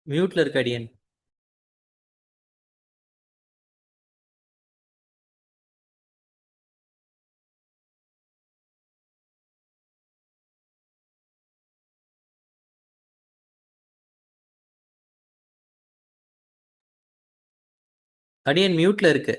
மியூட்ல இருக்க அடியன். அடியன் மியூட்ல இருக்கு.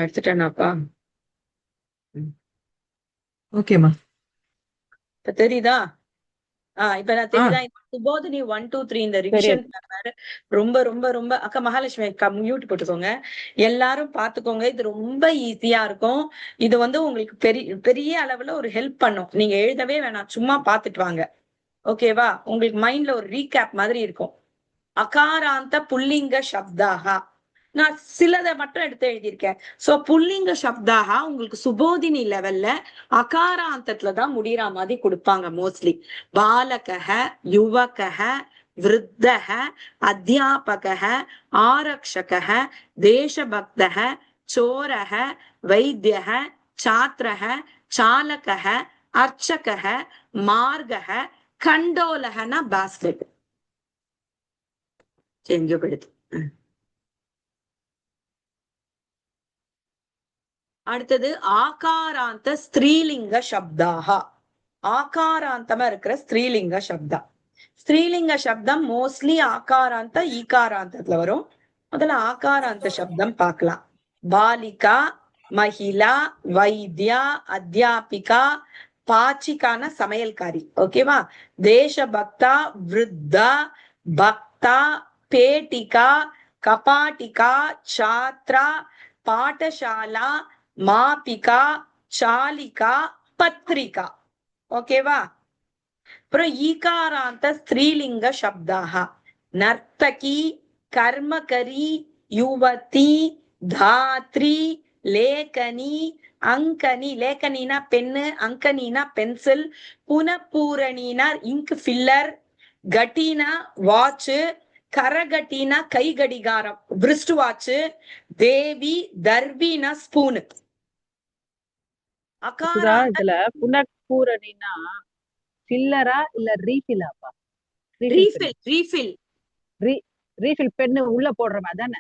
எடுத்துட்டேனாப்பா. ஓகேமா, இப்ப தெரியுதா? இப்ப நான் தெரியுதா? சுபோதினி 1 2 3 இந்த ரிவிஷன் ரொம்ப ரொம்ப ரொம்ப அக்கா மகாலட்சுமி மியூட் போட்டுக்கோங்க. எல்லாரும் பாத்துக்கோங்க. இது ரொம்ப ஈஸியா இருக்கும். இது வந்து உங்களுக்கு பெரிய பெரிய அளவுல ஒரு ஹெல்ப் பண்ணும். நீங்க எழுதவே வேணாம், சும்மா பாத்துட்டு வாங்க. ஓகேவா? உங்களுக்கு மைண்ட்ல ஒரு ரீகேப் மாதிரி இருக்கும். அகாராந்த புல்லிங்க சப்தாகா, நான் சிலதை மட்டும் எடுத்து எழுதியிருக்கேன். சோ புல்லிங்க சப்தாகா உங்களுக்கு சுபோதினி லெவல்ல அகாராந்தத்துலதான் முடிகிற மாதிரி கொடுப்பாங்க மோஸ்ட்லி. பாலகக, யுவகக, விருத்தக, அத்தியாபக, ஆரக்ஷக, தேசபக்தக, சோரக, வைத்தியக, சாத்திரக, சாலகக, அர்ச்சகக, மார்கக, கண்டோலகனா பாஸ்கெட். எங்கேயோ போயிடுது. அடுத்தது ஆகாராந்த ஸ்திரீலிங்க சப்தாகா. ஆகாராந்தமா இருக்கிற ஸ்திரீலிங்க சப்தா. ஸ்திரீலிங்க சப்தம் மோஸ்ட்லி ஆகாராந்த ஈகாராந்தத்துல வரும். முதல்ல ஆகாராந்த சப்தம் பார்க்கலாம். பாலிகா, மகிழா, வைத்தியா, அத்தியாபிகா, பாச்சிக்கான சமையல்காரி. ஓகேவா? தேசபக்தா, விருத்தா, பக்தா, பேட்டிகா, கபாட்டிகா, சாத்ரா, பாடசாலா, மாபிகா, சாலிகா, பத்ரிகா. ஓகேவா? அப்புறம் ஈகாராந்த ஸ்திரீலிங்க சப்தாக நர்த்தகி, கர்மகரி, யுவதி, தாத்ரி, லேகனி, அங்கனி. லேகனினா பெண்ணு, அங்கனினா பென்சில், புனப்பூரணினா இங்க் ஃபில்லர், கட்டினா வாட்ச், கரகட்டினா கை கடிகாரம் பிரிஸ்ட் வாட்ச், தேவி, தர்வினா ஸ்பூனு. இதுல புனப்பூரணினா ஃபில்லரா இல்ல ரீஃபிலாப்பா? ரீஃபில் ரீஃபில் ரீஃபில் பென்னு உள்ள போடுற மாதிரி தானே?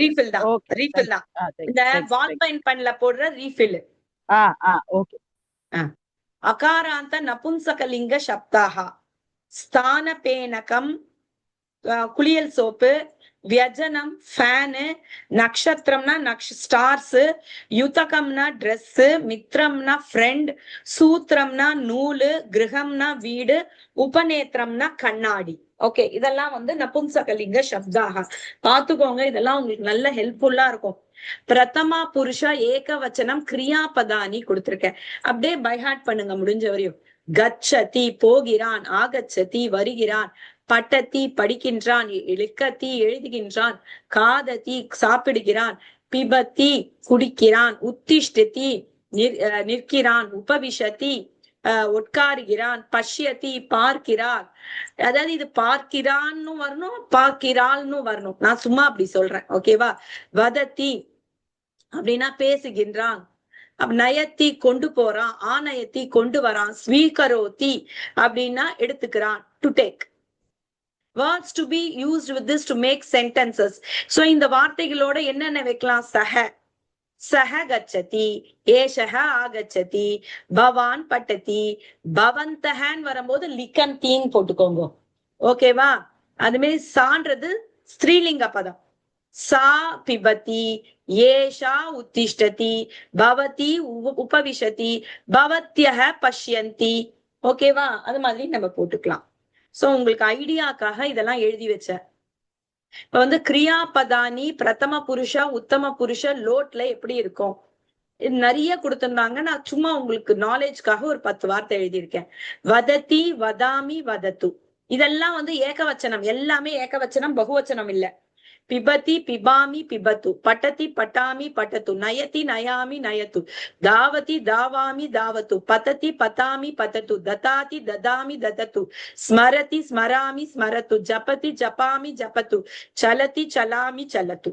ரீஃபில் தான், ரீஃபில் தான். இந்த வால் பெயிண்ட் பென்ல போடுற ரீஃபில். ஓகே. அகாராந்த நபும்சகலிங்க சப்தாகா ஸ்தான பேனகம், குளியல் சோப்பு, வியஜனம் ஃபேனு, நக்ஷத்திரம்னா ஸ்டார்ஸ், யுதகம்னா ட்ரெஸ், மித்ரம்னா ஃப்ரெண்ட், சூத்திரம்னா நூலு, கிரகம்னா வீடு, உபநேத்திரம்னா கண்ணாடி. ஓகே, இதெல்லாம் வந்து நபும்சகலிங்க சப்தாக. பாத்துக்கோங்க, இதெல்லாம் உங்களுக்கு நல்ல ஹெல்ப்ஃபுல்லா இருக்கும். பிரதமா புருஷா ஏகவச்சனம் கிரியாபதானி கொடுத்திருக்கேன். அப்படியே பைஹார்ட் பண்ணுங்க முடிஞ்ச வரையும். கச்சதி போகிறான், ஆகச்சதி வருகிறான், பட்டத்தி படிக்கின்றான், இழுக்கத்தி எழுதுகின்றான், காதத்தி சாப்பிடுகிறான், பிபத்தி குடிக்கிறான், உத்திஷ்டதி நிற்கிறான், உபவிஷதி உட்காருகிறான், பஷ்யத்தி பார்க்கிறார். அதாவது இது பார்க்கிறான்னு வரணும், பார்க்கிறாள்னு வரணும். நான் சும்மா அப்படி சொல்றேன். ஓகேவா? வதத்தி அப்படின்னா பேசுகின்றான், நயத்தி கொண்டு போறான், ஆனயத்தி கொண்டு வரான், ஸ்வீகரோத்தி அப்படின்னா எடுத்துக்கிறான், to take. Words to be used with this to make sentences. So இந்த வார்த்தைகளோட என்னென்ன வைக்கலாம்? சஹ, சஹ கச்சதி, ஏஷஹ ஆகச்சதி, பவான் பட்டதி, பவந்தஹன் வரும்போது லிகந்தீன் போட்டுக்கோங்க. ஓகேவா? அதுமாரி சான்றது ஸ்திரீலிங்க பதம். சா பிபதி, ஏஷா உத்திஷ்டதி, பவதி உபவிஷதி, பவத்யஹ பஷ்யந்தி. ஓகேவா? அது மாதிரி நம்ம போட்டுக்கலாம். சோ உங்களுக்கு ஐடியாக்காக இதெல்லாம் எழுதி வச்சேன். இப்ப வந்து கிரியாபதானி பிரதம புருஷா உத்தம புருஷ லோட்ல எப்படி இருக்கும் நிறைய கொடுத்திருந்தாங்க. நான் சும்மா உங்களுக்கு நாலேஜ்காக ஒரு 10 வார்த்தை எழுதியிருக்கேன். வதத்தி, வதாமி, வதத்து. இதெல்லாம் வந்து ஏகவச்சனம், எல்லாமே ஏகவச்சனம், பகுவச்சனம் இல்ல. பிபதி பிபாமி பிபத்து, பட்டதி பட்டாமி பட்டத்து, நயதி நயாமி நயத்து, தாவதி தாவாமி தாவத்து, பததி பதாமி பதத்து, ததாதி ததாமி ததத்து, ஸ்மரதி ஸ்மராமி ஸ்மரத்து, ஜபதி ஜபாமி ஜபத்து, சலதி சலாமி சலத்து.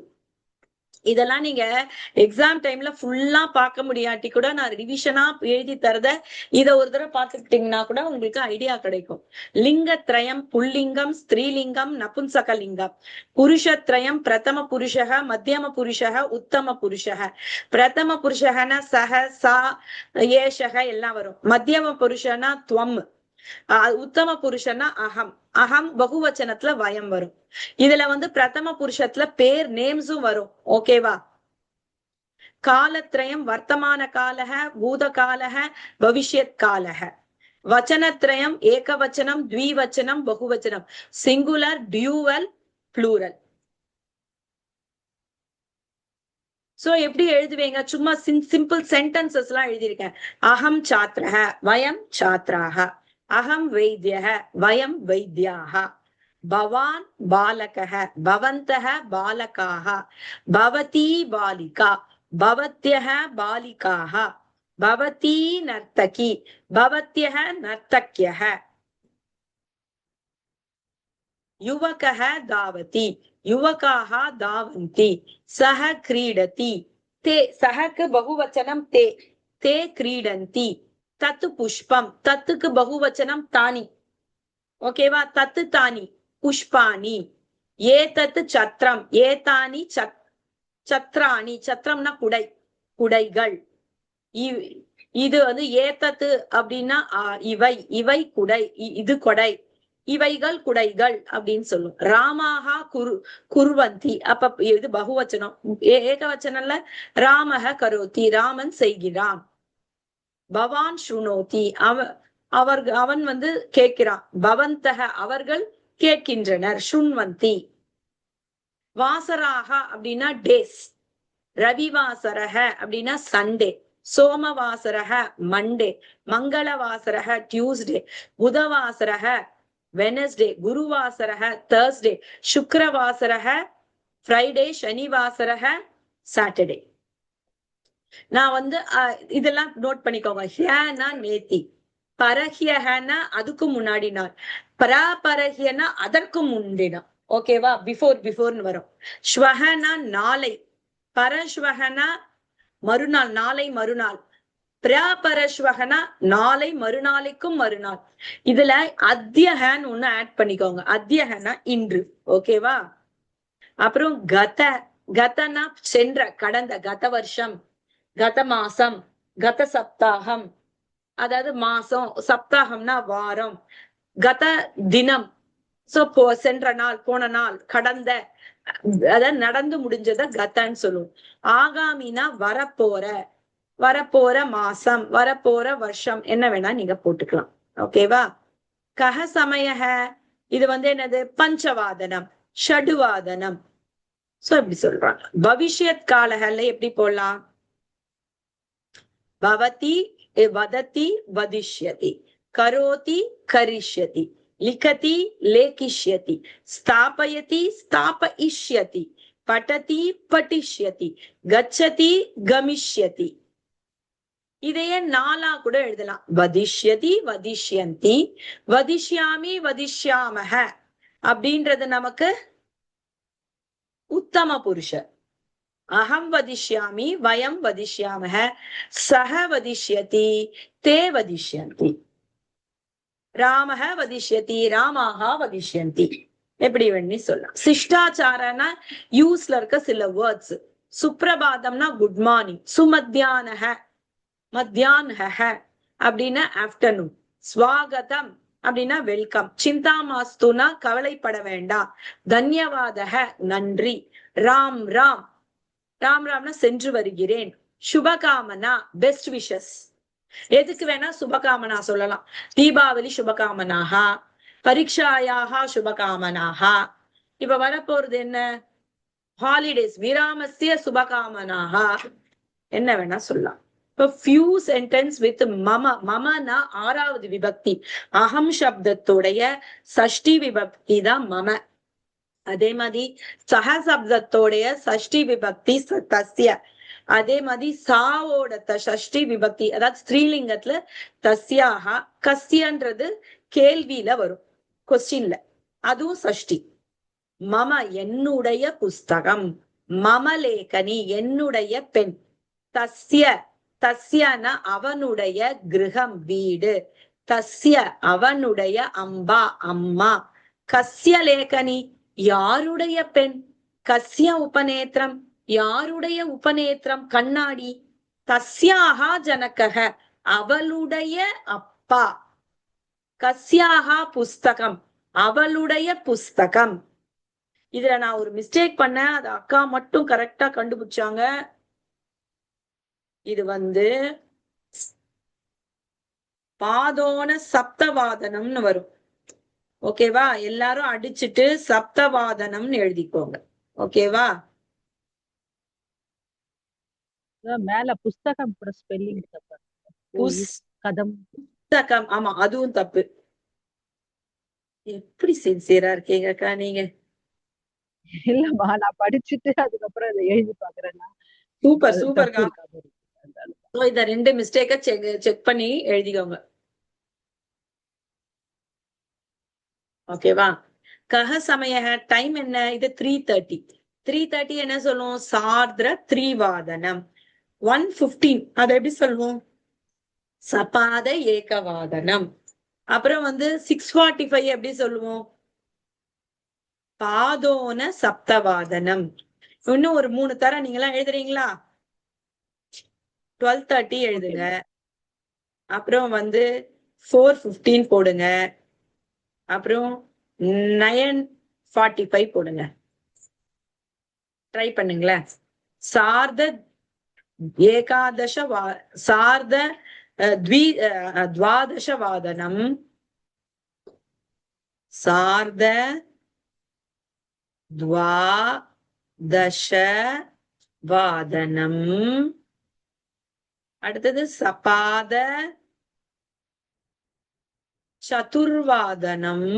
இதெல்லாம் நீங்க எக்ஸாம் டைம்ல ஃபுல்லா பார்க்க முடியாட்டி கூட நான் ரிவிஷனா எழுதி தரத இத ஒரு தடவை பார்த்துக்கிட்டீங்கன்னா கூட உங்களுக்கு ஐடியா கிடைக்கும். லிங்கத்ரயம் புல்லிங்கம், ஸ்திரீலிங்கம், நபும்சகலிங்கம், புருஷத்ரயம் பிரதம புருஷக, மத்தியம புருஷக, உத்தம புருஷக. பிரதம புருஷகனா சஹ, சா, ஏஷக எல்லாம் வரும். மத்தியம புருஷனா துவம், உத்தம புருஷனா அகம். அகம் பகுவச்சனத்துல வயம் வரும். இதுல பிரதம புருஷத்துல பேர் நேம்ஸும் வரும். ஓகேவா? காலத்ரயம் வர்த்தமான காலக, பூத காலக, பவிஷ்யத் காலக. வச்சனத்ரயம் ஏகவச்சனம், த்விவச்சனம், பகுவச்சனம், சிங்குலர், டியூவல், ப்ளூரல். சோ எப்படி எழுதுவீங்க? சும்மா சிம்பிள் சென்டென்சஸ் எல்லாம் எழுதியிருக்கேன். அகம் சாத்ரஹ, வயம் சாத்ராஹ. அகம் வைத்யஹ, வயம் வைத்யாஹ. பவான் பாலகஹ, பவந்தஹ பாலகாஹ. பவதி பாலிகா, பவத்யஹ பாலிகாஹ. பவதி நர்த்தகி, பவத்யஹ நர்த்தக்யஹ. யுவகஹ தாவதி, யுவகாஹ தாவந்தி. சஹ கிரீடதி. தே, சஹக்கு பகுவச்சனம் தே, தே கிரீடந்தி. தத்து புஷ்பம், தத்துக்கு பகுவச்சனம் தானி. ஓகேவா? தத்து தானி, புஷ்பாணி. ஏதத்து சத்ரம், ஏதானி சத்ராணி. சத்ரம்னா குடை, குடைகள். இது ஏதத்து அப்படின்னா இவை, இவை குடை, இது கொடை, இவைகள் குடைகள் அப்படின்னு சொல்லும். ராமாஹா குர்வந்தி, அப்ப இது பகுவச்சனம். ஏகவச்சனம்ல ராமஹ கரோதி, ராமன் செய்கிறான். பவான் ஸ்ருணோதி, அவன் கேட்கிறான். பவந்தக, அவர்கள் கேட்கின்றனர். ஸ்ருண்வந்தி. வாசராக அப்படின்னா டேஸ். ரவிவாசரக அப்படின்னா சண்டே. சோமவாசரக மண்டே. மங்களவாசரக டியூஸ்டே. புதவாசரக வெனஸ்டே. குருவாசரக தர்ஸ்டே. சுக்ரவாசரக ஃப்ரைடே. சனிவாசரக சாட்டர்டே. நான் இதெல்லாம் நோட் பண்ணிக்கோங்க. ஹியனா நேத்தி, பரஹியனா அதுக்கு முன்னாடி நாள், பராபரஹியனா அதற்கு முந்தினம். ஓகேவா? பிஃபோர்னு வரும். ஸ்வஹனா நாளை, பரஸ்வஹனா மறுநாள், நாளை மறுநாள். பிரபரஸ்வஹனா நாளை மறுநாளைக்கும் மறுநாள். இதுல அத்தியகன் ஒண்ணு ஆட் பண்ணிக்கோங்க. அத்தியகனா இன்று. ஓகேவா? அப்புறம் கத, கதனா சென்ற, கடந்த, கத வருஷம், கத மாசம், கத சப்தாகம், அதாவது மாசம், சப்தாகம்னா வாரம், கத தினம், சோ சென்ற நாள், போன நாள், கடந்த, அதாவது நடந்து முடிஞ்சத கதன்னு சொல்லுவோம். ஆகாமினா வரப்போற, வரப்போற மாசம், வரப்போற வருஷம், என்ன வேணா நீங்க போட்டுக்கலாம். ஓகேவா? கஹ சமயஹ, இது என்னது? பஞ்சவாதனம், ஷடுவாதனம். சோ இப்படி சொல்றாங்க. பவிஷ்யத் காலகல்ல எப்படி போடலாம்? பவதி வததி வதிஷ்யதி, கரோதி கரிஷ்யதி, லிகதி லேகிஷ்யதி, ஸ்தாபயதி ஸ்தாபயிஷ்யதி, படதி பட்டிஷ்யதி, கச்சதி கமிஷ்யதி. இதையே நாலா கூட எழுதலாம். வதிஷ்யதி வதிஷ்யந்தி, வதிஷ்யாமி வதிஷ்யாமஹ. அப்படின்றது நமக்கு உத்தம புருஷர். அகம் வதிஷ்யாமி, வயம் வதிஷ்யாமஹ, சஹ வதிஷ்யதி, தே வதிஷ்யந்தி. ராமஹ வதிஷ்யதி, ராமாஹா வதிஷ்யந்தி. எப்படி வேணி சொல்லலாம். சிஷ்டாச்சாரனா யூஸ்ல இருக்க சில வேர்ட்ஸ். சுப்ரபாதம்னா குட் மார்னிங். சுமத்தியானஹ, மத்தியான்ஹ அப்படின்னா ஆஃப்டர்நூன். ஸ்வாகதம் அப்படின்னா வெல்கம். சிந்தாமாஸ்துனா கவலைப்பட வேண்டாம். தன்யவாதஹ நன்றி. ராம் ராம், ராம் ராம்னா சென்று வருகிறேன். சுபகாமனா பெஸ்ட் விஷஸ். எதுக்கு வேணா சுபகாமனா சொல்லலாம். தீபாவளி சுபகாமனாகா, பரீட்சாயாக சுபகாமனாகா. இப்ப வரப்போறது என்ன? ஹாலிடேஸ், விராமஸ்ய சுபகாமனாகா, என்ன வேணா சொல்லலாம். இப்ப ஃபியூ சென்டென்ஸ் வித் மம. மமனா ஆறாவது விபக்தி. அகம் சப்தத்துடைய சஷ்டி விபக்தி தான் மம. அதே மாதிரி சஹசப்தத்தோடைய சஷ்டி விபக்தி தஸ்ய. அதே மாதிரி சாவோட சஷ்டி விபக்தி, அதாவது ஸ்திரீலிங்கத்துல தஸ்யாக. கஸ்யன்றது கேள்வியில வரும், கொஸ்டின்ல, அதுவும் சஷ்டி. மம என்னுடைய புஸ்தகம், மமலேகனி என்னுடைய பெண், தஸ்ய தஸ்யன அவனுடைய கிரகம் வீடு, தஸ்ய அவனுடைய அம்பா அம்மா, கஸ்ய லேகனி யாருடைய பெண், கஸ்ய உபநேத்திரம் யாருடைய உபநேத்திரம் கண்ணாடி, தஸ்யாகா ஜனகக அவளுடைய அப்பா, கஸ்யாகா புஸ்தகம் அவளுடைய புஸ்தகம். இதுல நான் ஒரு மிஸ்டேக் பண்ணேன், அது அக்கா மட்டும் கரெக்டா கண்டுபிடிச்சாங்க. இது பாதோன சப்தவாதனம்னு வரும். ஓகேவா? எல்லாரும் அடிச்சுட்டு சப்தவாதனம்னு எழுதிக்கோங்க. ஓகேவா? மேல புஸ்தகம் ஸ்பெல்லிங் தப்பு. கதம் புஸ்தகம், ஆமா அதுவும் தப்பு. எப்படி சின்சியரா இருக்கீங்க அக்கா நீங்க. இல்லம்மா, நான் படிச்சுட்டு அதுக்கப்புறம் அதை எழுதி பாக்குறேன்னா. சூப்பர் சூப்பர்க்கா. இந்த 2 மிஸ்டேக்க செக் பண்ணி எழுதிக்கோங்க. ஓகேவா? கஹ சமய டைம் என்ன? இது 3:30. 3:30 என்ன சொல்லுவோம்? சார்திர த்ரீவாதனம். 1:15 அதை எப்படி சொல்லுவோம்? சபாத ஏகவாதனம். அப்புறம் 6:45 எப்படி சொல்லுவோம்? பாதோன சப்தவாதனம். இன்னும் ஒரு 3 தர நீங்களாம் எழுதுறீங்களா? 12:30 எழுதுங்க. அப்புறம் 4:15 போடுங்க. அப்புறம் 9:45 போடுங்க. ட்ரை பண்ணுங்களேன். சார்த ஏகாதச சார்த துவாதச வாதனம், சார்த துவாதச வாதனம். அடுத்தது சபாத சதுர்வாதனம்.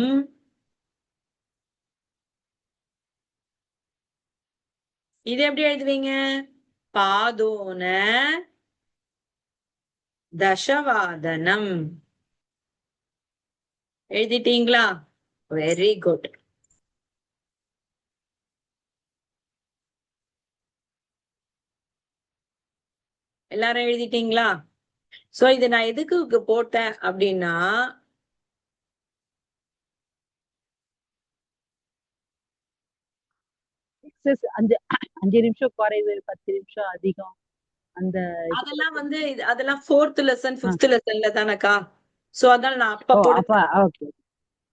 இது எப்படி எழுதுவீங்க? பாதோன தசவாதனம். எழுதிட்டீங்களா? Very good. எல்லாரும் எழுதிட்டீங்களா? சோ இது நான் எதுக்கு போட்டேன் அப்படின்னா, அஞ்சு நிமிஷம் குறைவு, 10 நிமிஷம் அதிகம், அந்த அதெல்லாம் அதெல்லாம் 4th லெசன் 5th லெசன்ல தானக்கா. சோ அதனால நான் அப்ப போட்டு ஓகே.